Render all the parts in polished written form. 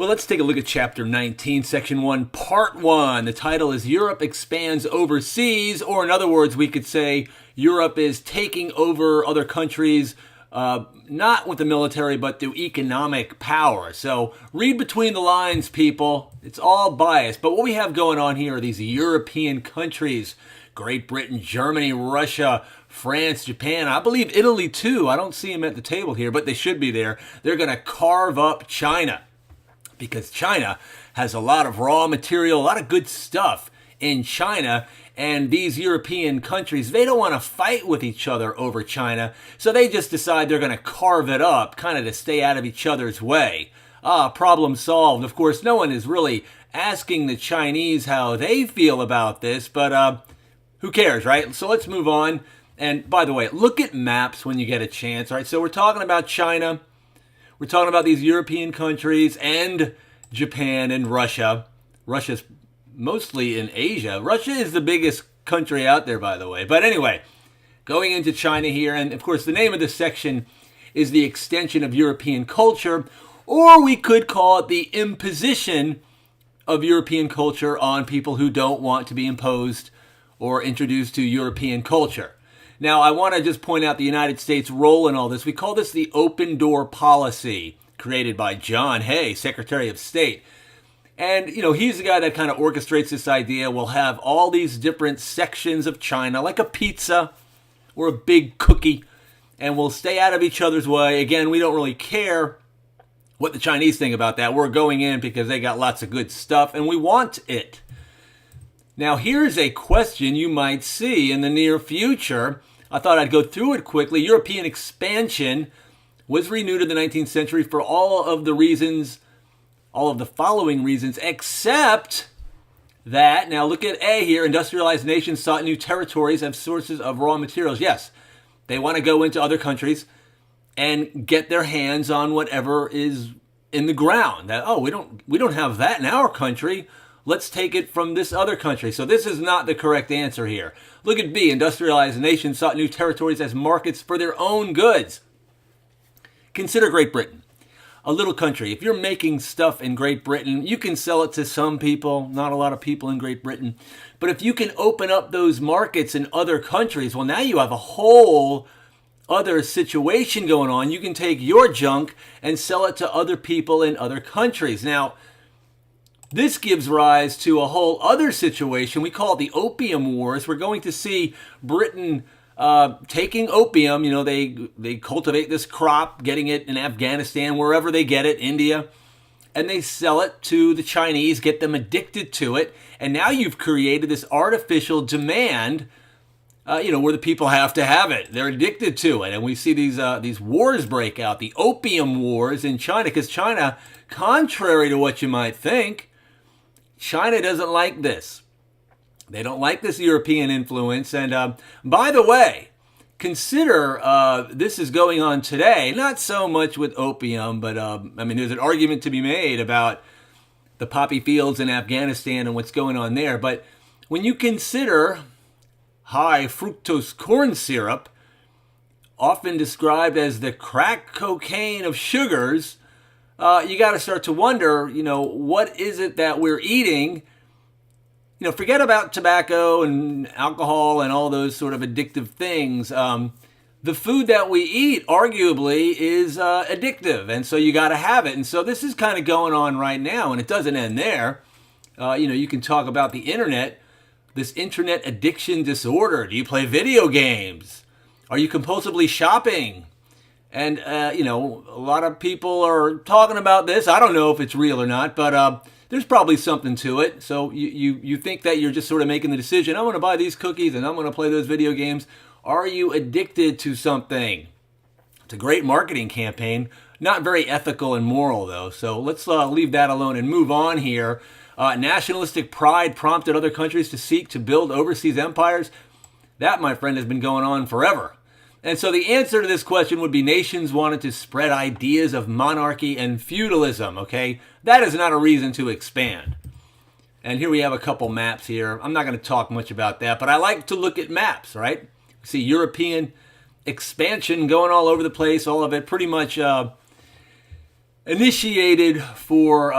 Well, let's take a look at Chapter 19, Section 1, Part 1. The title is Europe Expands Overseas, or in other words, we could say Europe is taking over other countries, not with the military, but through economic power. So read between the lines, people. It's all biased. But what we have going on here are these European countries: Great Britain, Germany, Russia, France, Japan, I believe Italy too. I don't see them at the table here, but they should be there. They're going to carve up China, because China has a lot of raw material, a lot of good stuff in China, and these European countries, they don't want to fight with each other over China, so they just decide they're going to carve it up, kind of to stay out of each other's way. Problem solved. Of course, no one is really asking the Chinese how they feel about this, but who cares, right? So let's move on. And by the way, look at maps when you get a chance, all right? So we're talking about China. We're talking about these European countries and Japan and Russia. Russia's mostly in Asia. Russia is the biggest country out there, by the way. But anyway, going into China here, and of course the name of this section is the extension of European culture, or we could call it the imposition of European culture on people who don't want to be imposed or introduced to European culture. Now, I want to just point out the United States' role in all this. We call this the open door policy, created by John Hay, Secretary of State. And, he's the guy that kind of orchestrates this idea. We'll have all these different sections of China, like a pizza or a big cookie, and we'll stay out of each other's way. Again, we don't really care what the Chinese think about that. We're going in because they got lots of good stuff, and we want it. Now, here's a question you might see in the near future. I thought I'd go through it quickly. European expansion was renewed in the 19th century for all of the following reasons, except that, now look at A here, industrialized nations sought new territories as sources of raw materials. Yes, they want to go into other countries and get their hands on whatever is in the ground. We don't have that in our country. Let's take it from this other country. So this is not the correct answer here. Look at B. Industrialized nations sought new territories as markets for their own goods. Consider Great Britain, a little country. If you're making stuff in Great Britain, you can sell it to some people, not a lot of people in Great Britain. But if you can open up those markets in other countries, well, now you have a whole other situation going on. You can take your junk and sell it to other people in other countries. Now, this gives rise to a whole other situation. We call it the Opium Wars. We're going to see Britain taking opium. They cultivate this crop, getting it in Afghanistan, wherever they get it, India, and they sell it to the Chinese, get them addicted to it. And now you've created this artificial demand, where the people have to have it. They're addicted to it. And we see these wars break out, the Opium Wars in China, because China, contrary to what you might think, China doesn't like this. They don't like this European influence. And by the way, consider this is going on today, not so much with opium, but there's an argument to be made about the poppy fields in Afghanistan and what's going on there. But when you consider high fructose corn syrup, often described as the crack cocaine of sugars, you got to start to wonder, what is it that we're eating? Forget about tobacco and alcohol and all those sort of addictive things. The food that we eat, arguably, is addictive, and so you got to have it. And so this is kind of going on right now, and it doesn't end there. You can talk about the internet, this internet addiction disorder. Do you play video games? Are you compulsively shopping? And, a lot of people are talking about this. I don't know if it's real or not, but there's probably something to it. So you think that you're just sort of making the decision, I'm going to buy these cookies and I'm going to play those video games. Are you addicted to something? It's a great marketing campaign. Not very ethical and moral, though. So let's leave that alone and move on here. Nationalistic pride prompted other countries to seek to build overseas empires. That, my friend, has been going on forever. And so the answer to this question would be nations wanted to spread ideas of monarchy and feudalism, okay? That is not a reason to expand. And here we have a couple maps here. I'm not going to talk much about that, but I like to look at maps, right? We see European expansion going all over the place, all of it pretty much initiated for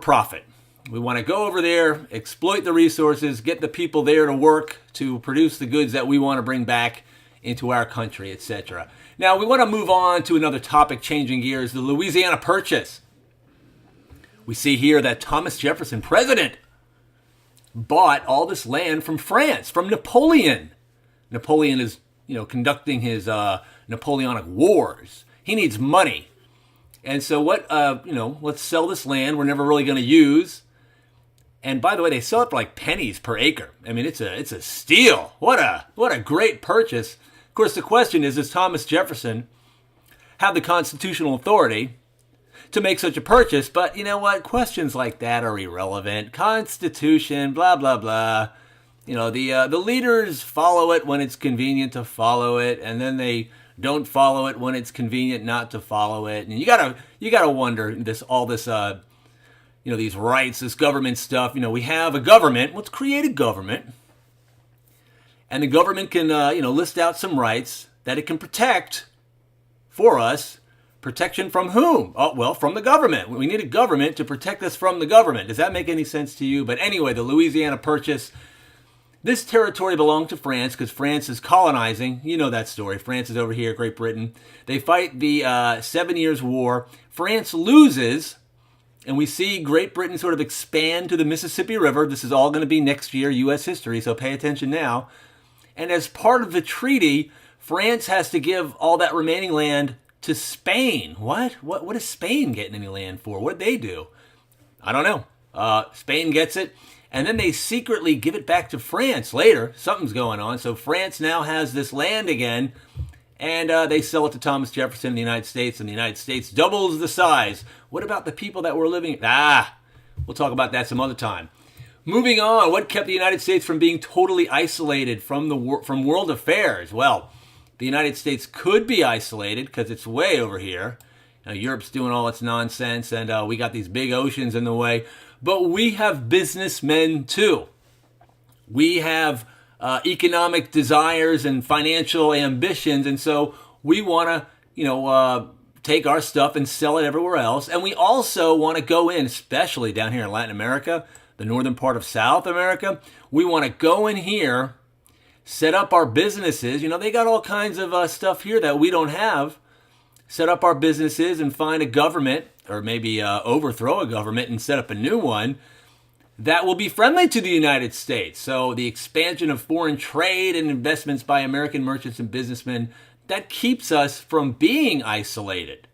profit. We want to go over there, exploit the resources, get the people there to work to produce the goods that we want to bring back into our country, etc. Now, we want to move on to another topic, changing gears, the Louisiana Purchase. We see here that Thomas Jefferson, president, bought all this land from France, from Napoleon. Napoleon is, conducting his Napoleonic wars. He needs money. And so let's sell this land we're never really going to use. And by the way, they sell it for like pennies per acre. I mean, it's a steal. What a great purchase. Of course, the question is, does Thomas Jefferson have the constitutional authority to make such a purchase? But you know what? Questions like that are irrelevant. Constitution, blah, blah, blah. The leaders follow it when it's convenient to follow it, and then they don't follow it when it's convenient not to follow it. And you gotta wonder these rights, this government stuff. We have a government. Let's create a government. And the government can, list out some rights that it can protect for us. Protection from whom? Oh, well, from the government. We need a government to protect us from the government. Does that make any sense to you? But anyway, the Louisiana Purchase. This territory belonged to France because France is colonizing. You know that story. France is over here, Great Britain. They fight the 7 Years' War. France loses. And we see Great Britain sort of expand to the Mississippi River. This is all going to be next year, U.S. history, so pay attention now. And as part of the treaty, France has to give all that remaining land to Spain. What is Spain getting any land for? What did they do? I don't know. Spain gets it. And then they secretly give it back to France later. Something's going on. So France now has this land again. And they sell it to Thomas Jefferson in the United States. And the United States doubles the size. What about the people that were living? We'll talk about that some other time. Moving on, what kept the United States from being totally isolated from world affairs? Well, the United States could be isolated because it's way over here. Europe's doing all its nonsense, and we got these big oceans in the way. But we have businessmen too. We have economic desires and financial ambitions, and so we want to, take our stuff and sell it everywhere else. And we also want to go in, especially down here in Latin America, the northern part of South America. We want to go in here, set up our businesses. They got all kinds of stuff here that we don't have. Set up our businesses and find a government, or maybe overthrow a government and set up a new one that will be friendly to the United States. So the expansion of foreign trade and investments by American merchants and businessmen, that keeps us from being isolated.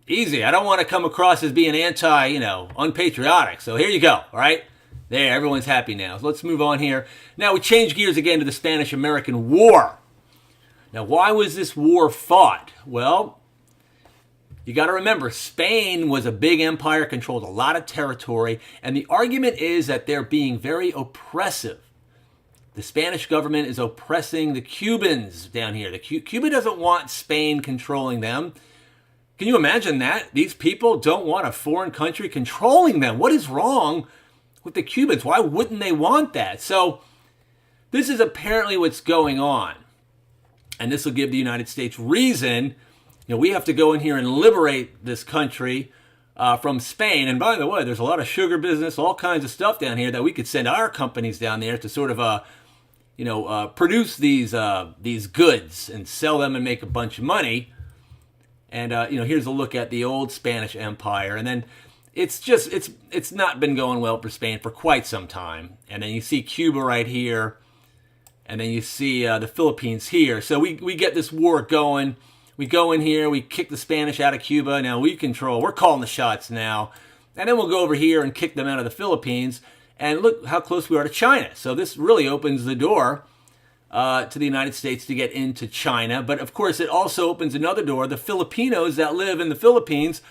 Easy. I don't want to come across as being unpatriotic. So here you go, all right? There, everyone's happy now. So let's move on here. Now we change gears again to the Spanish-American War. Now, why was this war fought? Well, you got to remember, Spain was a big empire, controlled a lot of territory, and the argument is that they're being very oppressive. The Spanish government is oppressing the Cubans down here. Cuba doesn't want Spain controlling them. Can you imagine that? These people don't want a foreign country controlling them. What is wrong with the Cubans? Why wouldn't they want that? So this is apparently what's going on. And this will give the United States reason. We have to go in here and liberate this country from Spain. And by the way, there's a lot of sugar business, all kinds of stuff down here that we could send our companies down there to sort of, produce these goods and sell them and make a bunch of money. And, here's a look at the old Spanish Empire. And then it's not been going well for Spain for quite some time. And then you see Cuba right here. And then you see the Philippines here. So we get this war going. We go in here. We kick the Spanish out of Cuba. Now we control. We're calling the shots now. And then we'll go over here and kick them out of the Philippines. And look how close we are to China. So this really opens the door to the United States to get into China. But of course, it also opens another door. The Filipinos that live in the Philippines,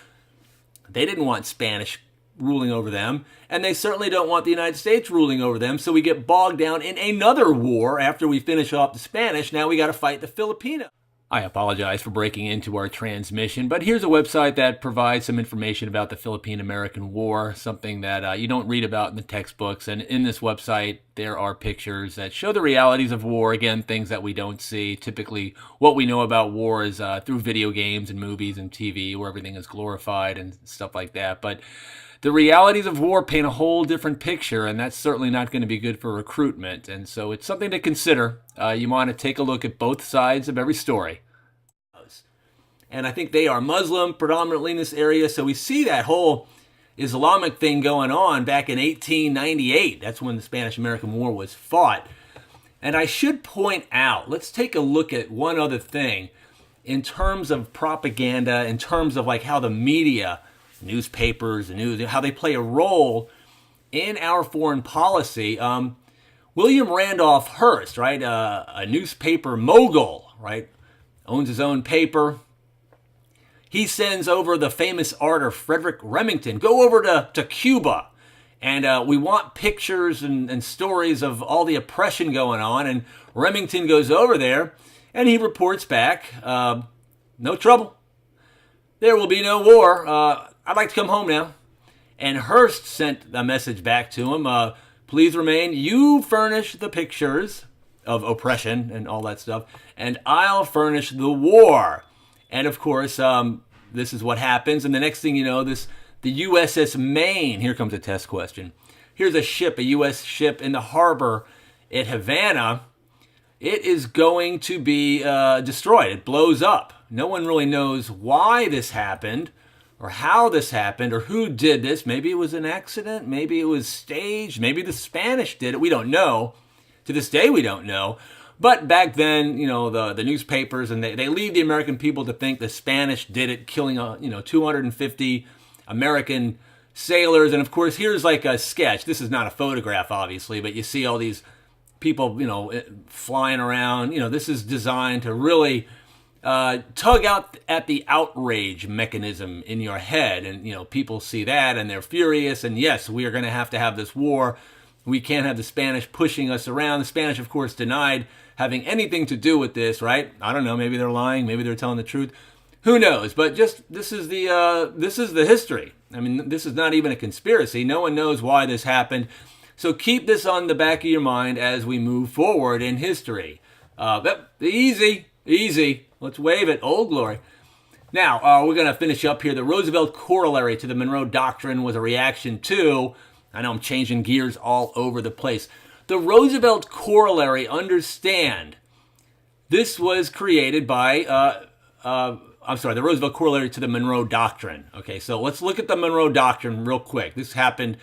they didn't want Spanish ruling over them, and they certainly don't want the United States ruling over them, so we get bogged down in another war after we finish off the Spanish. Now we got to fight the Filipino. I apologize for breaking into our transmission, but here's a website that provides some information about the Philippine-American War, something that you don't read about in the textbooks, and in this website, there are pictures that show the realities of war. Again, things that we don't see. Typically, what we know about war is through video games and movies and TV, where everything is glorified and stuff like that. But the realities of war paint a whole different picture, and that's certainly not going to be good for recruitment. And so it's something to consider. You want to take a look at both sides of every story. And I think they are Muslim predominantly in this area, so we see that whole Islamic thing going on back in 1898. That's when the Spanish-American War was fought. And I should point out, let's take a look at one other thing in terms of propaganda, in terms of like how the media, newspapers, the news, how they play a role in our foreign policy. William Randolph Hearst, right, a newspaper mogul, right, owns his own paper. He sends over the famous author Frederick Remington, go over to Cuba, and we want pictures and stories of all the oppression going on. And Remington goes over there, and he reports back, no trouble. There will be no war. I'd like to come home now. And Hearst sent a message back to him, please remain. You furnish the pictures of oppression and all that stuff, and I'll furnish the war. And of course, this is what happens. And the next thing you know, the USS Maine, here comes a test question. Here's a ship, a U.S. ship in the harbor at Havana. It is going to be destroyed. It blows up. No one really knows why this happened or how this happened or who did this. Maybe it was an accident. Maybe it was staged. Maybe the Spanish did it. We don't know. To this day, we don't know. But back then, the newspapers, and they lead the American people to think the Spanish did it, killing 250 American sailors. And of course, here's like a sketch. This is not a photograph, obviously, but you see all these people, flying around. This is designed to really tug out at the outrage mechanism in your head. And, people see that and they're furious. And yes, we are going to have this war. We can't have the Spanish pushing us around. The Spanish, of course, denied having anything to do with this, right? I don't know. Maybe they're lying. Maybe they're telling the truth. Who knows? But this is the history. I mean, this is not even a conspiracy. No one knows why this happened. So keep this on the back of your mind as we move forward in history. Easy. Let's wave it. Old glory. Now, we're going to finish up here. The Roosevelt Corollary to the Monroe Doctrine was a reaction to, I know I'm changing gears all over the place. The Roosevelt Corollary, understand, this was created by, the Roosevelt Corollary to the Monroe Doctrine. Okay, so let's look at the Monroe Doctrine real quick. This happened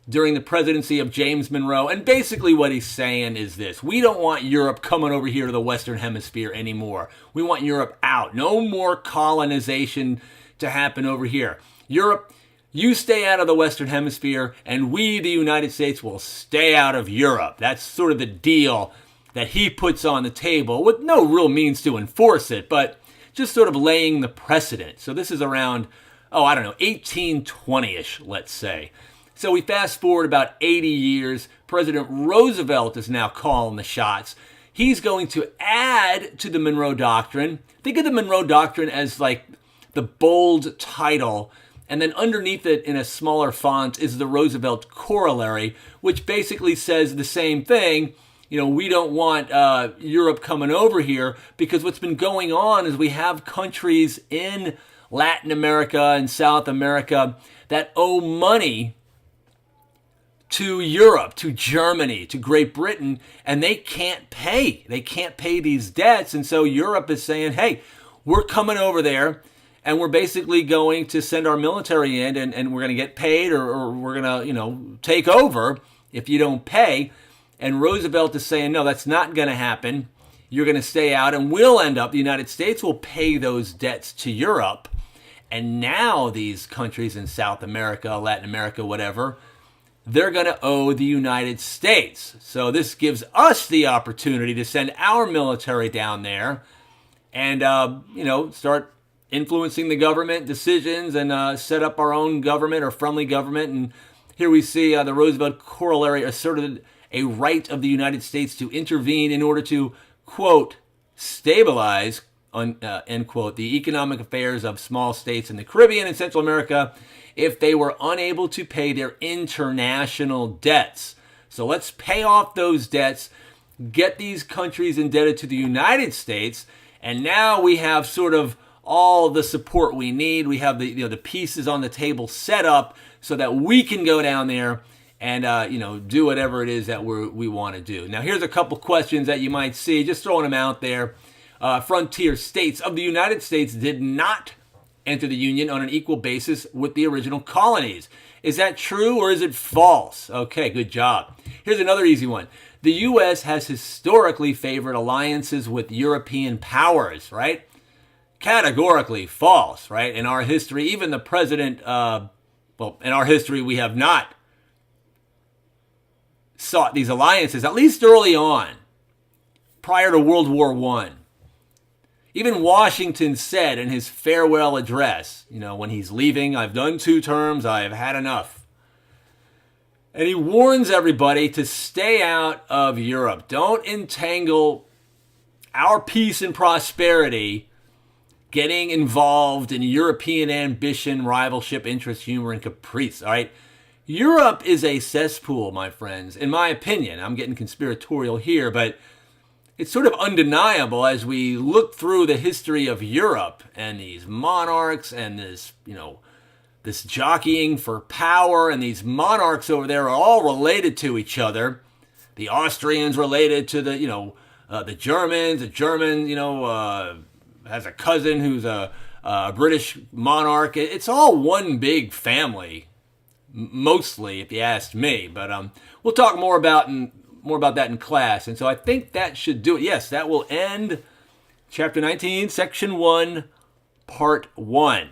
during the presidency of James Monroe, and basically what he's saying is this. We don't want Europe coming over here to the Western Hemisphere anymore. We want Europe out. No more colonization to happen over here. Europe, you stay out of the Western Hemisphere, and we, the United States, will stay out of Europe. That's sort of the deal that he puts on the table with no real means to enforce it, but just sort of laying the precedent. So this is around, 1820-ish, let's say. So we fast forward about 80 years. President Roosevelt is now calling the shots. He's going to add to the Monroe Doctrine. Think of the Monroe Doctrine as like the bold title, and then underneath it in a smaller font is the Roosevelt Corollary, which basically says the same thing. We don't want Europe coming over here, because what's been going on is we have countries in Latin America and South America that owe money to Europe, to Germany, to Great Britain, and they can't pay. They can't pay these debts, and so Europe is saying, hey, we're coming over there, and we're basically going to send our military in, and we're going to get paid, or we're going to, take over if you don't pay. And Roosevelt is saying, no, that's not going to happen. You're going to stay out, and we'll end up, the United States will pay those debts to Europe. And now these countries in South America, Latin America, whatever, they're going to owe the United States. So this gives us the opportunity to send our military down there and, start influencing the government decisions and set up our own government or friendly government. And here we see the Roosevelt Corollary asserted a right of the United States to intervene in order to, quote, stabilize, end quote, the economic affairs of small states in the Caribbean and Central America if they were unable to pay their international debts. So let's pay off those debts, get these countries indebted to the United States, and now we have sort of all the support we need. We have the pieces on the table set up so that we can go down there and do whatever it is that we want to do. Now, here's a couple questions that you might see, just throwing them out there. Frontier states of the United States did not enter the Union on an equal basis with the original colonies. Is that true or is it false? Okay, good job. Here's another easy one. The U.S. has historically favored alliances with European powers, right? Categorically false, right? In our history, even the president, in our history, we have not sought these alliances, at least early on, prior to World War I. Even Washington said in his farewell address, when he's leaving, I've done 2 terms, I've had enough. And he warns everybody to stay out of Europe. Don't entangle our peace and prosperity getting involved in European ambition, rivalship, interest, humor, and caprice, all right? Europe is a cesspool, my friends, in my opinion. I'm getting conspiratorial here, but it's sort of undeniable as we look through the history of Europe and these monarchs and this, this jockeying for power, and these monarchs over there are all related to each other. The Austrians related to the Germans. The German, has a cousin who's a British monarch. It's all one big family, mostly, if you asked me. But we'll talk more about that in class. And so I think that should do it. Yes, that will end Chapter 19, Section 1, Part 1.